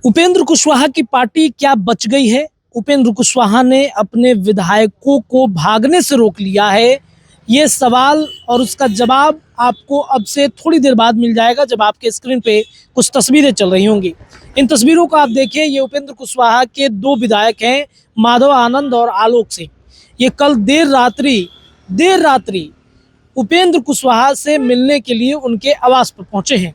उपेंद्र कुशवाहा की पार्टी क्या बच गई है? उपेंद्र कुशवाहा ने अपने विधायकों को भागने से रोक लिया है। ये सवाल और उसका जवाब आपको अब से थोड़ी देर बाद मिल जाएगा, जब आपके स्क्रीन पे कुछ तस्वीरें चल रही होंगी। इन तस्वीरों को आप देखिए। ये उपेंद्र कुशवाहा के दो विधायक हैं, माधव आनंद और आलोक सिंह। ये कल देर रात्रि उपेंद्र कुशवाहा से मिलने के लिए उनके आवास पर पहुंचे हैं।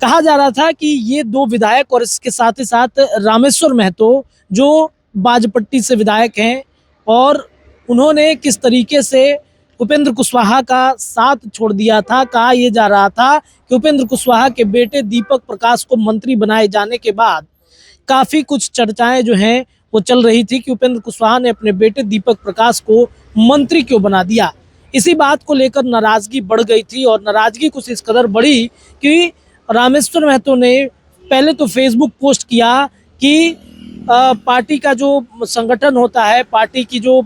कहा जा रहा था कि ये दो विधायक और इसके साथ ही साथ रामेश्वर महतो, जो बाजपट्टी से विधायक हैं, और उन्होंने किस तरीके से उपेंद्र कुशवाहा का साथ छोड़ दिया था। कहा यह जा रहा था कि उपेंद्र कुशवाहा के बेटे दीपक प्रकाश को मंत्री बनाए जाने के बाद काफ़ी कुछ चर्चाएं जो हैं वो चल रही थी कि उपेंद्र कुशवाहा ने अपने बेटे दीपक प्रकाश को मंत्री क्यों बना दिया। इसी बात को लेकर नाराज़गी बढ़ गई थी, और नाराज़गी कुछ इस कदर बढ़ी कि रामेश्वर महतो ने पहले तो फेसबुक पोस्ट किया कि पार्टी का जो संगठन होता है, पार्टी की जो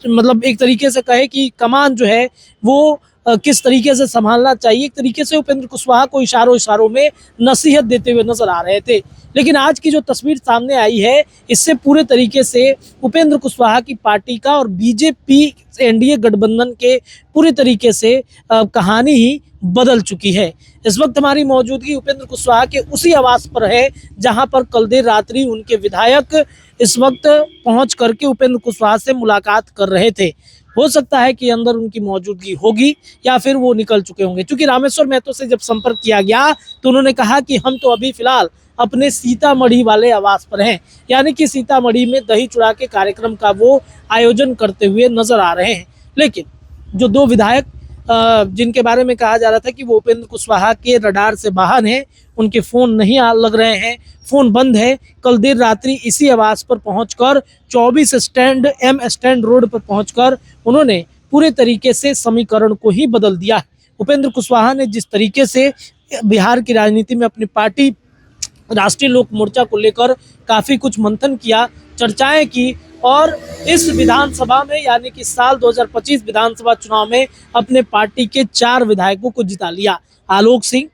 मतलब एक तरीके से कहे कि कमान जो है वो किस तरीके से संभालना चाहिए, एक तरीके से उपेंद्र कुशवाहा को इशारों में नसीहत देते हुए नजर आ रहे थे। लेकिन आज की जो तस्वीर सामने आई है, इससे पूरे तरीके से उपेंद्र कुशवाहा की पार्टी का और बीजेपी एनडीए गठबंधन के पूरी तरीके से कहानी ही बदल चुकी है। इस वक्त हमारी मौजूदगी उपेंद्र कुशवाहा के उसी आवास पर है, जहां पर कल देर रात्रि उनके विधायक इस वक्त पहुंच करके उपेंद्र कुशवाहा से मुलाकात कर रहे थे। हो सकता है कि अंदर उनकी मौजूदगी होगी या फिर वो निकल चुके होंगे। क्योंकि रामेश्वर महतो से जब संपर्क किया गया तो उन्होंने कहा कि हम तो अभी फिलहाल अपने सीतामढ़ी वाले आवास पर हैं, यानी कि सीतामढ़ी में दही चूड़ा के कार्यक्रम का वो आयोजन करते हुए नजर आ रहे हैं। लेकिन जो दो विधायक जिनके बारे में कहा जा रहा था कि वो उपेंद्र कुशवाहा के रडार से बाहर हैं, उनके फ़ोन नहीं लग रहे हैं, फ़ोन बंद है। कल देर रात्रि इसी आवास पर पहुंचकर 24 स्टैंड रोड पर पहुंचकर उन्होंने पूरे तरीके से समीकरण को ही बदल दिया। उपेंद्र कुशवाहा ने जिस तरीके से बिहार की राजनीति में अपनी पार्टी राष्ट्रीय लोक मोर्चा को लेकर काफ़ी कुछ मंथन किया, चर्चाएं की, और इस विधानसभा में यानी कि साल 2025 विधानसभा चुनाव में अपने पार्टी के 4 विधायकों को जिता लिया। आलोक सिंह,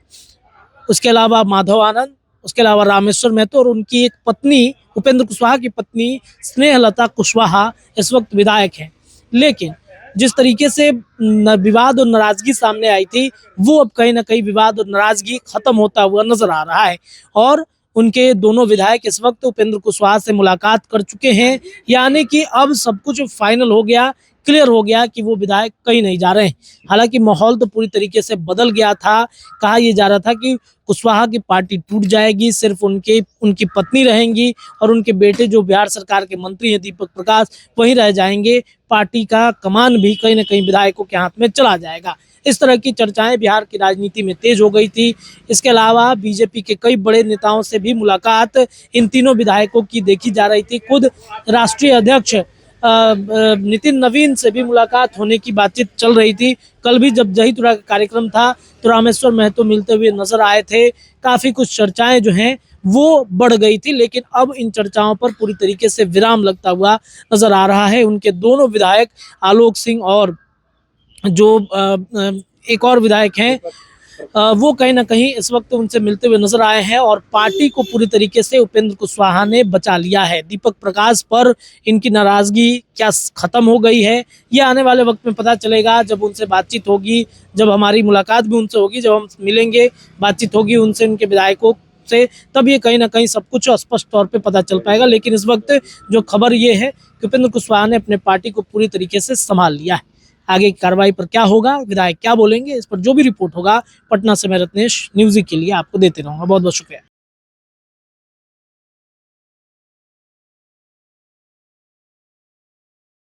उसके अलावा माधव आनंद, उसके अलावा रामेश्वर महतो और उनकी एक पत्नी, उपेंद्र कुशवाहा की पत्नी स्नेहलता कुशवाहा इस वक्त विधायक हैं। लेकिन जिस तरीके से विवाद और नाराजगी सामने आई थी, वो अब कहीं ना कहीं विवाद और नाराजगी खत्म होता हुआ नजर आ रहा है, और उनके दोनों विधायक इस वक्त उपेंद्र कुशवाहा से मुलाकात कर चुके हैं। यानी कि अब सब कुछ फाइनल हो गया, क्लियर हो गया कि वो विधायक कहीं नहीं जा रहे हैं। हालांकि माहौल तो पूरी तरीके से बदल गया था। कहा यह जा रहा था कि कुशवाहा की पार्टी टूट जाएगी, सिर्फ उनकी पत्नी रहेंगी और उनके बेटे जो बिहार सरकार के मंत्री हैं दीपक प्रकाश, वहीं रह जाएंगे। पार्टी का कमान भी कहीं ना कहीं विधायकों के हाथ में चला जाएगा। इस तरह की चर्चाएं बिहार की राजनीति में तेज हो गई थी। इसके अलावा बीजेपी के कई बड़े नेताओं से भी मुलाकात इन तीनों विधायकों की देखी जा रही थी। खुद राष्ट्रीय अध्यक्ष नितिन नवीन से भी मुलाकात होने की बातचीत चल रही थी। कल भी जब दही चूड़ा का कार्यक्रम था तो रामेश्वर महतो मिलते हुए नजर आए थे। काफ़ी कुछ चर्चाएं जो हैं वो बढ़ गई थी, लेकिन अब इन चर्चाओं पर पूरी तरीके से विराम लगता हुआ नजर आ रहा है। उनके दोनों विधायक आलोक सिंह और जो एक और विधायक हैं वो कहीं ना कहीं इस वक्त उनसे मिलते हुए नजर आए हैं, और पार्टी को पूरी तरीके से उपेंद्र कुशवाहा ने बचा लिया है। दीपक प्रकाश पर इनकी नाराजगी क्या खत्म हो गई है, ये आने वाले वक्त में पता चलेगा, जब उनसे बातचीत होगी, जब हमारी मुलाकात भी उनसे होगी, जब हम मिलेंगे, बातचीत होगी उनसे, उनके विधायकों से, तब ये कहीं ना कहीं सब कुछ स्पष्ट तौर पे पता चल पाएगा। लेकिन इस वक्त जो खबर ये है कि उपेंद्र कुशवाहा ने अपने पार्टी को पूरी तरीके से संभाल लिया है। आगे की कार्रवाई पर क्या होगा, विधायक क्या बोलेंगे, इस पर जो भी रिपोर्ट होगा पटना से मैं रत्नेश न्यूज़ के लिए आपको देते रहूँगा। बहुत बहुत शुक्रिया।